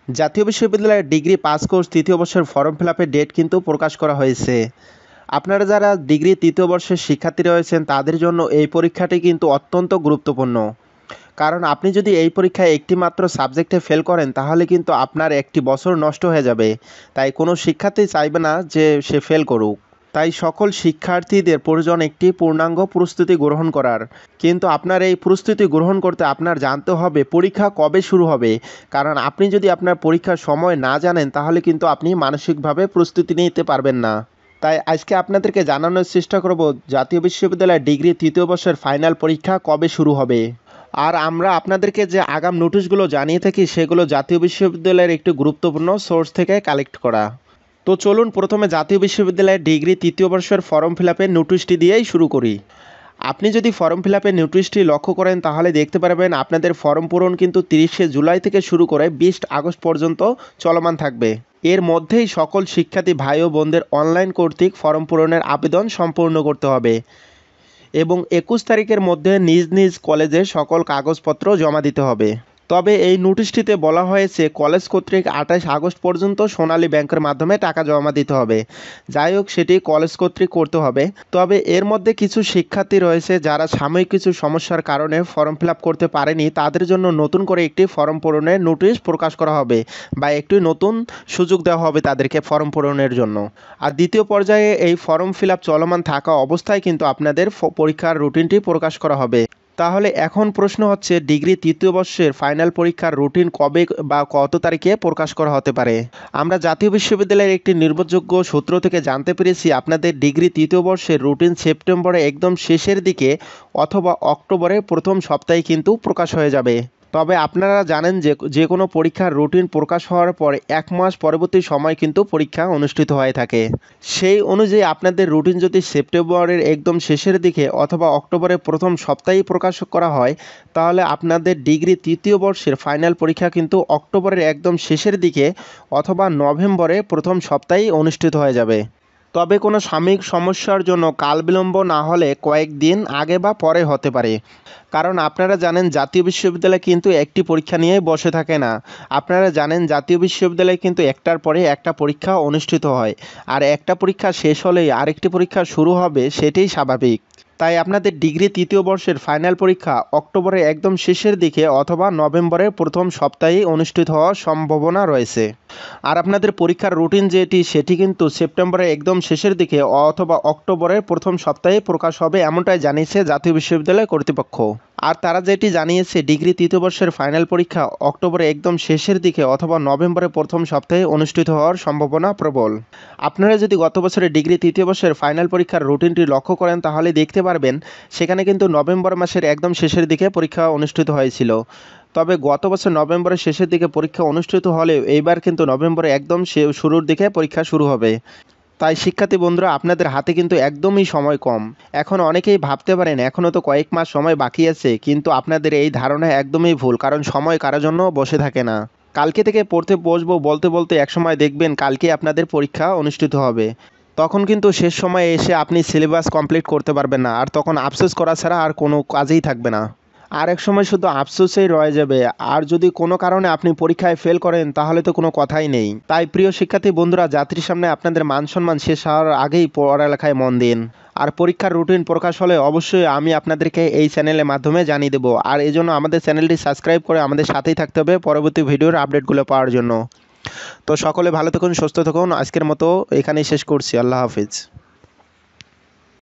জাতীয় বিশ্ববিদ্যালয়ের degree pass course তৃতীয় বর্ষের ফর্ম ফিল আপের ডেট কিন্তু প্রকাশ করা হয়েছে। আপনারা যারা ডিগ্রি তৃতীয় বর্ষের শিক্ষার্থী রয়েছেন তাদের জন্য এই পরীক্ষাটি কিন্তু অত্যন্ত গুরুত্বপূর্ণ। কারণ আপনি যদি এই পরীক্ষায় একটি মাত্র সাবজেক্টে ফেল করেন তাহলে কিন্তু আপনার একটি বছর নষ্ট হয়ে যাবে। তাই কোনো শিক্ষার্থী চাইবে না যে সে ফেল করুক। তাই সকল শিক্ষার্থীদের প্রয়োজন একটি পূর্ণাঙ্গ প্রস্তুতি গ্রহণ করার। কিন্তু আপনার এই প্রস্তুতি গ্রহণ করতে আপনার জানতে হবে পরীক্ষা কবে শুরু হবে। কারণ আপনি যদি আপনার পরীক্ষার সময় না জানেন তাহলে কিন্তু আপনি মানসিকভাবে প্রস্তুতি নিতে পারবেন না। তাই আজকে আপনাদেরকে জানানোর চেষ্টা করব জাতীয় বিশ্ববিদ্যালয়ের ডিগ্রি তৃতীয় বর্ষের ফাইনাল পরীক্ষা কবে শুরু হবে। আর আমরা আপনাদেরকে যে আগাম নোটিশগুলো জানিয়ে থাকি সেগুলো জাতীয় বিশ্ববিদ্যালয়ের একটি গুরুত্বপূর্ণ সোর্স থেকে কালেক্ট করা। তো চলুন প্রথমে জাতীয় বিশ্ববিদ্যালয়ের ডিগ্রি তৃতীয় বর্ষের ফর্ম ফিল আপের নোটিশটি দিয়েই শুরু করি। আপনি যদি ফর্ম ফিল আপের নোটিশটি লক্ষ্য করেন তাহলে দেখতে পারবেন আপনাদের ফর্ম পূরণ কিন্তু 30শে জুলাই থেকে শুরু করে 20 আগস্ট পর্যন্ত চলমান থাকবে। এর মধ্যেই সকল শিক্ষার্থী ভাই ও বোনদের অনলাইন কর্তৃক ফর্ম পূরণের আবেদন সম্পূর্ণ করতে হবে এবং 21 তারিখের মধ্যে নিজ নিজ কলেজে সকল কাগজপত্র জমা দিতে হবে। তবে এই নোটিশটিতে বলা হয়েছে কলেজ কর্তৃক 28 আগস্ট পর্যন্ত সোনালী ব্যাংকের মাধ্যমে টাকা জমা দিতে হবে। যাই হোক সেটি কলেজ কর্তৃক করতে হবে। তবে এর মধ্যে কিছু শিক্ষার্থী রয়েছে যারা সাময়িক কিছু সমস্যার কারণে ফর্ম ফিল আপ করতে পারেনি, তাদের জন্য নতুন করে একটি ফর্ম পূরণের নোটিশ প্রকাশ করা হবে বা একটি নতুন সুযোগ দেওয়া হবে তাদেরকে ফর্ম পূরণের জন্য। আর দ্বিতীয় পর্যায়ে এই ফর্ম ফিল আপ চলমান থাকা অবস্থায় কিন্তু আপনাদের পরীক্ষার রুটিনটি প্রকাশ করা হবে। তাহলে এখন প্রশ্ন হচ্ছে ডিগ্রি তৃতীয় বর্ষের ফাইনাল পরীক্ষার রুটিন কবে বা কত তারিখে প্রকাশ করা হতে পারে। আমরা জাতীয় বিশ্ববিদ্যালয়ের একটি নির্ভরযোগ্য সূত্র থেকে জানতে পেরেছি আপনাদের ডিগ্রি তৃতীয় বর্ষের রুটিন সেপ্টেম্বরে একদম শেষের দিকে অথবা অক্টোবরের প্রথম সপ্তাহে কিন্তু প্রকাশ হয়ে যাবে। তবে আপনারা জানেন যে কোনো পরীক্ষার রুটিন প্রকাশ হওয়ার পর 1 মাস পরবর্তী সময় কিন্তু পরীক্ষা অনুষ্ঠিত হয়ে থাকে। সেই অনুযায়ী আপনাদের রুটিন যদি সেপ্টেম্বরের একদম শেষের দিকে অথবা অক্টোবরের প্রথম সপ্তাহেই প্রকাশ করা হয় তাহলে আপনাদের ডিগ্রি তৃতীয় বর্ষের ফাইনাল পরীক্ষা কিন্তু অক্টোবরের একদম শেষের দিকে অথবা নভেম্বরের প্রথম সপ্তাহেই অনুষ্ঠিত হয়ে যাবে। তবে কোনো সাময়িক সমস্যার জন্য কাল বিলম্ব না হলে কয়েকদিন আগে বা পরে হতে পারে। কারণ আপনারা জানেন জাতীয় বিশ্ববিদ্যালয় কিন্তু একটি পরীক্ষা নিয়ে বসে থাকে না। আপনারা জানেন জাতীয় বিশ্ববিদ্যালয়ে কিন্তু একটার পরে একটা পরীক্ষা অনুষ্ঠিত হয়, আর একটা পরীক্ষা শেষ হলেই আরেকটি পরীক্ষা শুরু হবে, সেটাই স্বাভাবিক। তাই আপনাদের ডিগ্রি তৃতীয় বর্ষের ফাইনাল পরীক্ষা অক্টোবরের একদম শেষের দিকে অথবা নভেম্বরের প্রথম সপ্তাহেই অনুষ্ঠিত হওয়ার সম্ভাবনা রয়েছে। আর আপনাদের পরীক্ষার রুটিন সেটি কিন্তু সেপ্টেম্বরের একদম শেষের দিকে অথবা অক্টোবরের প্রথম সপ্তাহে প্রকাশ হবে এমনটাই জানিয়েছে জাতীয় বিশ্ববিদ্যালয় কর্তৃপক্ষ। আর তারা যেটি জানিয়েছে ডিগ্রি তৃতীয় বর্ষের ফাইনাল পরীক্ষা অক্টোবরের একদম শেষের দিকে অথবা নভেম্বরের প্রথম সপ্তাহে অনুষ্ঠিত হওয়ার সম্ভাবনা প্রবল। আপনারা যদি গত বছরের ডিগ্রি তৃতীয় বর্ষের ফাইনাল পরীক্ষার রুটিনটি লক্ষ্য করেন তাহলে দেখতে পারবেন সেখানে কিন্তু নভেম্বর মাসের একদম শেষের দিকে পরীক্ষা অনুষ্ঠিত হয়েছিল। তবে গত বছর নভেম্বরের শেষের দিকে পরীক্ষা অনুষ্ঠিত হলেও এইবার কিন্তু নভেম্বরের একদম শুরুর দিকে পরীক্ষা শুরু হবে। তাই শিক্ষার্থী বন্ধুরা আপনাদের হাতে কিন্তু একদমই সময় কম। এখন অনেকেই ভাবতে পারেন এখনও তো কয়েক মাস সময় বাকি আছে, কিন্তু আপনাদের এই ধারণা একদমই ভুল, কারণ সময় কারোর জন্য বসে থাকে না। কালকে থেকে পড়তে বসবো বলতে বলতে একসময় দেখবেন কালকে আপনাদের পরীক্ষা অনুষ্ঠিত হবে। তখন কিন্তু শেষ সময়ে এসে আপনি সিলেবাস কমপ্লিট করতে পারবেন না, আর তখন আফসোস করা ছাড়া আর কোনো কাজেই থাকবে না। আর এক সময় শুধু আফসোসেই রয়ে যাবে। আর যদি কোনো কারণে আপনি পরীক্ষায় ফেল করেন তাহলে তো কোনো কথাই নেই। তাই প্রিয় শিক্ষার্থী বন্ধুরা জাতির সামনে আপনাদের মান সম্মান শেষ হওয়ার আগেই পড়ালেখায় মন দিন। আর পরীক্ষার রুটিন প্রকাশ হলে অবশ্যই আমি আপনাদেরকে এই চ্যানেলের মাধ্যমে জানিয়ে দেবো। আর এই জন্য আমাদের চ্যানেলটি সাবস্ক্রাইব করে আমাদের সাথেই থাকতে হবে পরবর্তী ভিডিওর আপডেটগুলো পাওয়ার জন্য। তো সকলে ভালো থাকুন, সুস্থ থাকুন। আজকের মতো এখানেই শেষ করছি। আল্লাহ হাফিজ।